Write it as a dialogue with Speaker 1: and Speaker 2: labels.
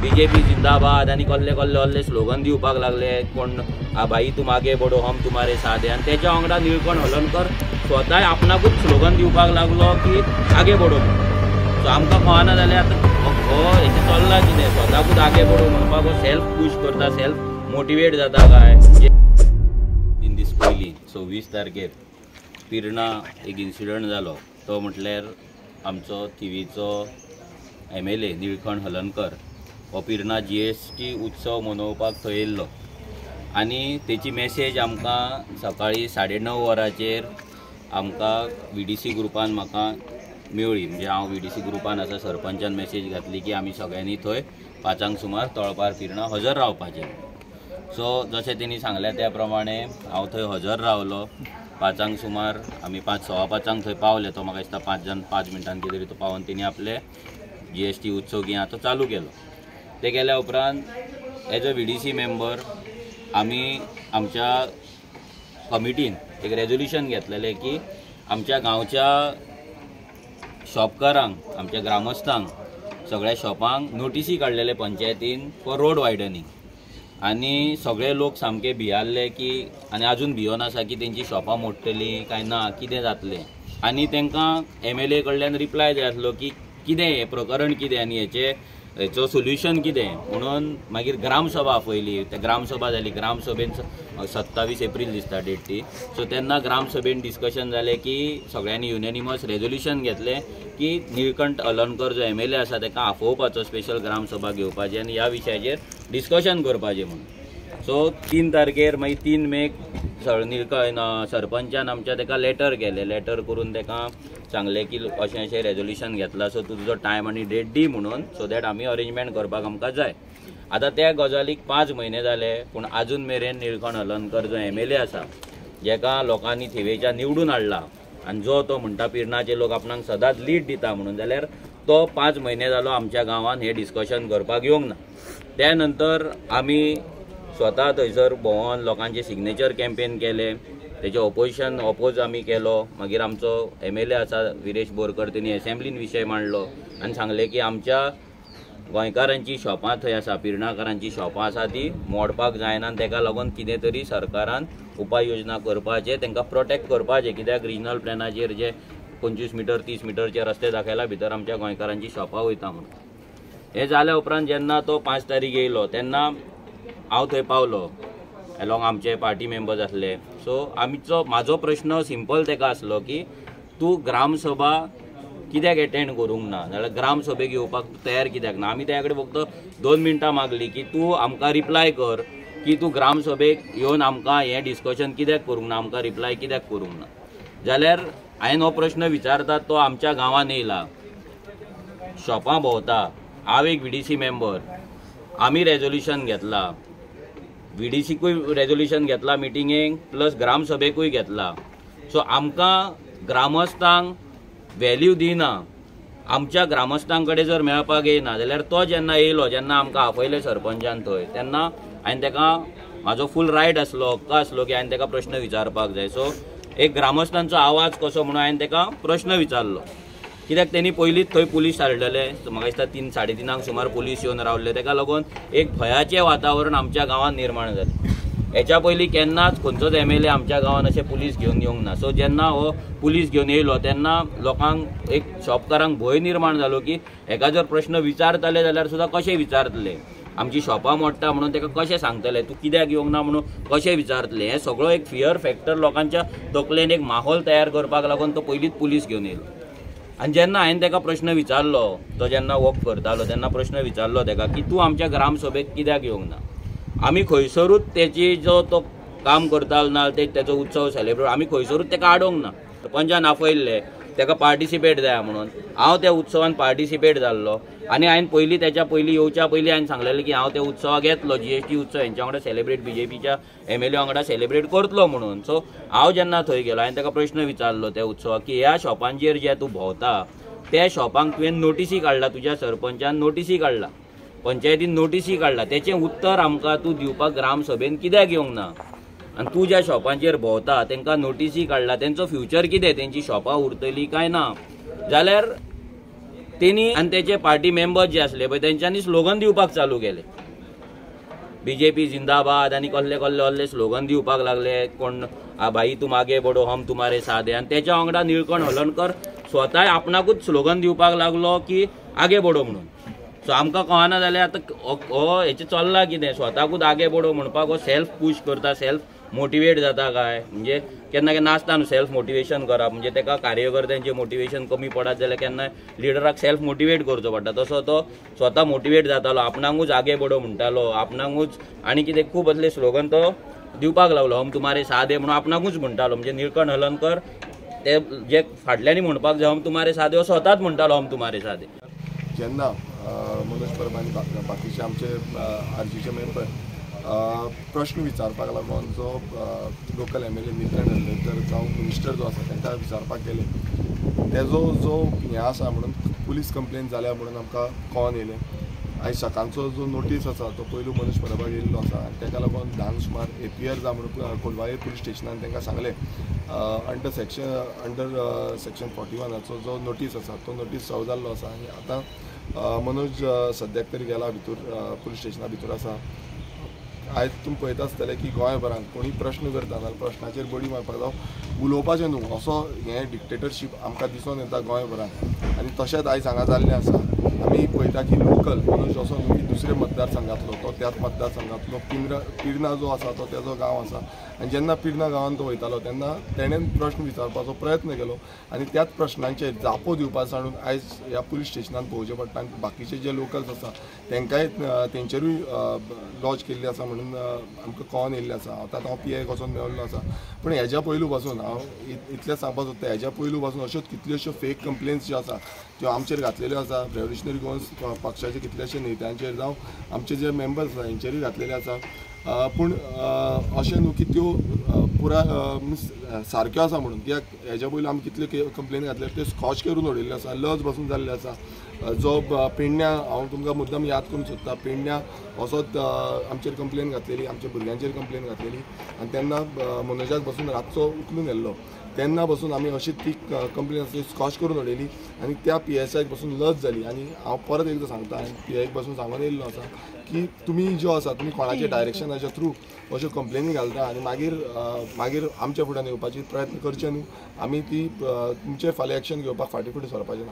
Speaker 1: BJP जिंदाबाद आणि कसले स्लोगन दिवपाक लागले, कोण भाई तुम आगे बढो हम तुम्हारे साथ. आणि त्याच्या वांगडा निळकंठ हलर्णकर स्वतः आपणाकूच स्लोगन दिवपाक लागलो की आगे बढो. सो आमकां कळना जाल्यार आतां हो हेचें चल्लां कितें, स्वताकूच आगे बढो म्हणपाक हो सेल्फ पुश करता, सेल्फ मोटिवेट जाता काय. तीन दीस पयलीं 26 तारखेर पिर्णा एक इन्सिडंट जालो. तो म्हटल्यार आमचो थिवीचो MLA निळकंठ हलर्णकर हो पिर्णा GST उत्सव मनोवपाक थंय येयल्लो आनी तेची मॅसेज आमकां सकाळी 9:30 वरांचेर आमकां VDC ग्रुपान म्हाका मेळ्ळी. म्हणजे हांव VDC ग्रुपान आसा, सरपंचान मॅसेज घातली की आमी सगळ्यांनी थंय 5 सुमार तळपार पिर्णा हजर रावपाचें. सो जशें तेणी सांगलें त्या प्रमाणे हांव थंय हजर रावलो. 5 सुमार आमी 5:15 थंय पावले. तो म्हाका दिसता 5 मिनटान कितें तरी तो पावन तेणी आपले GST उत्सव कितें तो चालू केलो. ते केल्या उपरांत एज अ VDC मेंबर आमी आमच्या कमिटीन एक रेजोल्युशन घेतलेलें की आमच्या गांवच्या शॉपकारांक, आमच्या ग्रामस्थांक, सगळ्या शॉपांक नोटिसी काडलेले पंचायतीन फॉर रोड वायडनिंग. आनी सगळे लोक सामके भियाल्ले की आनी अजून भियोन आसा की तेंची शॉपां मोडटलीं काय ना, कितें जातलें. आनी तांकां MLA कडल्यान रिप्लाय जाय आसलो की कितें हें प्रकरण कितें आनी हेचो सोल्युशन कितें. म्हणून मागीर ग्रामसभा आपयली. ते ग्रामसभा जाली. ग्रामसभेन 27 एप्रील दिसता डेट ती. सो तेन्ना ग्रामसभेन डिस्कशन जालें की सगळ्यांनी युनेनिमस रेजोल्युशन घेतलें की निळकंठ हलर्णकर जो MLA आसा ताका आफोवपाचो, स्पेशल ग्रामसभा घेवपाची आनी ह्या विशयाचेर डिस्कशन करपाचें म्हणून. सो 3 तारखेर मागीर 3 मेक सरपंचान आमच्या ताका लेटर केलें. लेटर करून ताका सांगलें की अशें रेजोल्युशन घेतला, सो तूं तुजो टायम आनी डेट दी म्हणून, सो दॅट आमी अरेंजमेंट करपाक आमकां जाय. आतां त्या गजालीक 5 म्हयने जाले पूण अजून मेरेन निळकंठ हलर्णकर जो MLA आसा, जेका लोकांनी थिवेच्या निवडून हाडला आनी जो तो म्हणटा पिर्णाचे लोक आपणाक सदांच लीड दिता म्हणून, जाल्यार तो 5 म्हयने जालो आमच्या गांवांत हें डिस्कशन करपाक येवंक ना. त्या नंतर आमी स्वता थंयसर भोंवन लोकांचे सिग्नेचर कॅम्पेन केले, तेचे ऑपोज आमी केलो. मागीर आमचो MLA आसा विरेश बोरकर, तेणी एसेंब्लीन विशय मांडलो आनी सांगलें की आमच्या गोंयकारांची शॉपां थंय आसा, पिर्णाकारांची शॉपां आसा ती मोडपाक जायना आनी ताका लागून कितें तरी सरकारान उपाय योजना करपाचें, तांकां प्रोटेक्ट करपाचें. कित्याक रिजनल प्लॅनाचेर जे 25 मीटर 30 मीटरचे रस्ते दाखयला भितर आमच्या गोंयकारांची शॉपां वयता म्हणून. हें जाल्या उपरांत जेन्ना तो 5 तारीख येयलो तेन्ना हांव थंय पावलो, एलोंग आमचे पार्टी मेंबर्स आसले. सो म्हाजो प्रश्न सिंपल ताका आसलो की तूं ग्रामसभा कित्याक अटेंड करूंक ना, नाल्यार ग्रामसभेक येवपाक तयार कित्याक ना. आमी त्या कडेन फक्त 2 मिनटां मागली की तूं आमकां रिप्लाय कर की तूं ग्रामसभेक येवन आमकां हें डिस्कशन कित्याक करूंक ना, आमकां रिप्लाय कित्याक करूंक ना. जाल्यार हांवें हो प्रश्न विचारता, तो आमच्या गांवांत येयला, शॉपां भोंवता, हांव एक VDC मेंबर, आमी रेजोल्युशन घेतला, VDCकूय रेजोल्युशन घेतला मिटिंगेक, प्लस ग्रामसभेकूय घेतला. सो आमकां ग्रामस्थांक व्हॅल्यू दिना, आमच्या ग्रामस्थां कडेन जर मेळपाक येयना जाल्यार तो जेन्ना येयलो, जेन्ना आमकां आपयलें सरपंचान थंय, तेन्ना हांवें ताका म्हाजो फूल रायट आसलो, हक्क आसलो की हांवें ताका प्रश्न विचारपाक जाय. सो एक ग्रामस्थांचो आवाज कसो म्हणून हांवें ताका प्रश्न विचारलो. कित्याक तेणी पयलींच थंय पुलीस हाडलेले, म्हाका दिसता 3-3:30 सुमार पुलीस येवन रावले. ताका लागून एक भयाचें वातावरण आमच्या गांवांत निर्माण जालें. हेच्या पयलीं केन्नाच खंयचोच MLA आमच्या गांवांत अशें पुलीस घेवन येवंक ना. सो जेन्ना हो पुलीस घेवन येयलो तेन्ना लोकांक, एक शॉपकारांक भंय निर्माण जालो की हेका जर प्रश्न विचारतले जाल्यार सुद्दां कशें विचारतले, आमची शॉपां मोडटा म्हणून ताका कशें सांगतले, तूं कित्याक येवंक ना म्हणून कशें विचारतले. हें सगळो एक फियर फॅक्टर लोकांच्या तकलेन एक माहोल तयार करपाक लागून तो पयलींच पुलीस घेवन येयलो. आनी जेन्ना हांवें ताका प्रश्न विचारलो, तो जेन्ना वॉक करतालो तेन्ना प्रश्न विचारलो ताका की तूं आमच्या ग्रामसभेक कित्याक येवंक ना. आमी खंयसरूच तेची जो तो काम करतालो ना, तेचो उत्सव सेलिब्रेट आमी खंयसरूच ताका आडोवंक ना. सरपंचान आपयल्ले ताका पार्टिसिपेट जाय म्हणून, हांव त्या उत्सवान पार्टिसिपेट जाल्लो आनी हांवें पयलीं तेच्या पयलीं येवच्या पयलीं हांवें सांगलेलें की हांव त्या उत्सवाक येतलो, GST उत्सव हेंच्या वांगडा सेलिब्रेट, BJPच्या MLA वांगडा सेलिब्रेट करतलो म्हणून. सो हांव जेन्ना थंय गेलो हांवें ताका प्रश्न विचारलो त्या उत्सवाक की ह्या शॉपांचेर जे तूं भोंवता त्या शॉपांक तुवें नोटिसी काडला, तुज्या सरपंचान नोटिसी काडला, पंचायतीन नोटिसी काडला, तेचें उत्तर आमकां तूं दिवपाक ग्रामसभेन कित्याक येवंक ना. आनी तूं ज्या शॉपांचेर भोंवता तांकां नोटिसी काडला, तेंचो फ्युचर कितें, तेंची शॉपां उरतली काय ना. जाल्यार तेणी आनी तेचे पार्टी मेंबर्स जे आसले पळय तेंच्यांनी स्लोगन दिवपाक चालू केले, बीजेपी जिंदाबाद आनी कसले कसले कसले स्लोगन दिवपाक लागले, कोण भाई तुम आगे बढो हम तुम्हारे साथ है, आनी तेच्या वांगडा निळकंठ हळर्णकर स्वताय आपणाकूच स्लोगन दिवपाक लागलो की आगे बढो म्हणून. सो आमकां कळना जाल्यार आतां हो हेचें चल्लां कितें, स्वताकूच आगे बढो म्हणपाक हो सेल्फ पुश करता, सेल्फ मोटिवेट जाता काय, म्हणजे केन्ना केन्ना आसता न्हू सेल्फ मोटिवेशन करप, म्हणजे तेका कार्यकर्त्यांचें मोटिवेशन कमी पडत जाल्यार केन्ना लिडराक सेल्फ मोटिवेट करचो पडटा, तसो तो स्वता मोटिवेट जातालो, आपणाकूच आगे बढो म्हणटालो, आपणाकूच आनी कितें खूब असले स्लोगन तो दिवपाक लागलो, हम तुम्हारे साथ है म्हणून आपणाकूच म्हणटालो. म्हणजे निळकंठ हळर्णकर ते जे फाटल्यानी म्हणपाक जाय हम तुम्हारे साथ है हो स्वताच म्हणटालो हम तुम्हारे साथ है.
Speaker 2: जेन्ना मनोज परब आनी बाकीचे आमचे आरजीचे मेंबर प्रश्न विचारपाक लागून जो लोकल MLA नितीन हळर्णकर जावं मिनिस्टर जो आसा तांकां विचारपाक गेले, तेजो जो हें आसा म्हणून पुलीस कंप्लेन जाल्या म्हणून आमकां कळोन येयलें. आयज सकाळचो जो नोटीस आसा तो पयलू मनोज परबाक येयल्लो आसा आनी ताका लागून धान सुमार APR जा म्हणून कोलवाळे पुलीस स्टेशनान तांकां सांगलें अंडर सेक्शन 41 जो नोटीस आसा तो नोटीस सर्व जाल्लो आसा आनी आतां मनोज सद्याक तरी गेला भितर पुलीस स्टेशना भितर आसा. आयज तुमी पळयता आसतले की गोंयभरांत कोणी प्रश्न करता जाल्यार प्रश्नाचेर बडी मारपाक जावं उलोवपाचें न्हू असो हें डिक्टेटरशीप आमकां दिसून येता गोंयभरांत. आनी तशेंच आयज हांगा जाल्लें आसा. आमी पळयता की लोकल मनोज असो न्हू की दुसरे मतदारसंघांतलो तो त्याच मतदारसंघांतलो पिर्ना जो आसा तो तेजो गांव आसा आनी जेन्ना पिर्ना गांवांत तो वयतालो तेन्ना तेणेन प्रश्न विचारपाचो प्रयत्न केलो आनी त्याच प्रश्नांचेर जापो दिवपा सांडून आयज ह्या पुलीस स्टेशनान पळोवचें पडटा. आनी बाकीचे जे लोकल्स आसा तेंकांय तेंचेरूय लॉज केल्ली आसा म्हणून आमकां कळोन येयल्लें आसा. आतां हांव PI वचोन मेळिल्लो आसा, पूण हेज्या पयलू पासून हांव इतलें सांगपाक सोदता, हेज्या पयलू पासून अश्योच कितल्योश्यो फेक कंप्लेन्स ज्यो आसा त्यो आमचेर घातलेल्यो आसा. रेव्होल्युशनरी गोवन्स पक्षाचे कितलेशे नेत्यांचेर जावं आमचे जे मेंबर्स आसा हेंचेरूय घातलेले आसा. पूण अशें न्हू की त्यो पुराय सारक्यो आसा म्हणून, कित्याक हेज्या पयलीं आमी कितल्यो कंप्लेन घातल्यो त्यो स्कॉच करून उडयल्ल्यो आसा, लज बसून जाल्ले आसा. जो पेडण्या हांव तुमकां मुद्दम याद करूंक सोदता, पेडण्या असोच आमचेर कंप्लेन घातलेली, आमच्या भुरग्यांचेर कंप्लेन घातलेली आनी तेन्ना मनोजाक बसून रातचो उखलून येयल्लो. तेन्ना बसून आमी अशी ती कंप्लेन आसली स्कॉच करून उडयली आनी त्या PSIक बसून लज जाली. आनी हांव परत एकदां सांगता आनी PIक बसून सांगून येयल्लो आसा की तुमी ज्यो आसा तुमी कोणाच्या डायरेक्शनाच्या थ्रू अश्यो कंप्लेनी घालता आनी मागीर आमच्या फुड्यान येवपाचे प्रयत्न करचे न्हू. आमी ती तुमचे फाल्यां एक्शन घेवपाक फाटीं फुडें सरपाचें ना.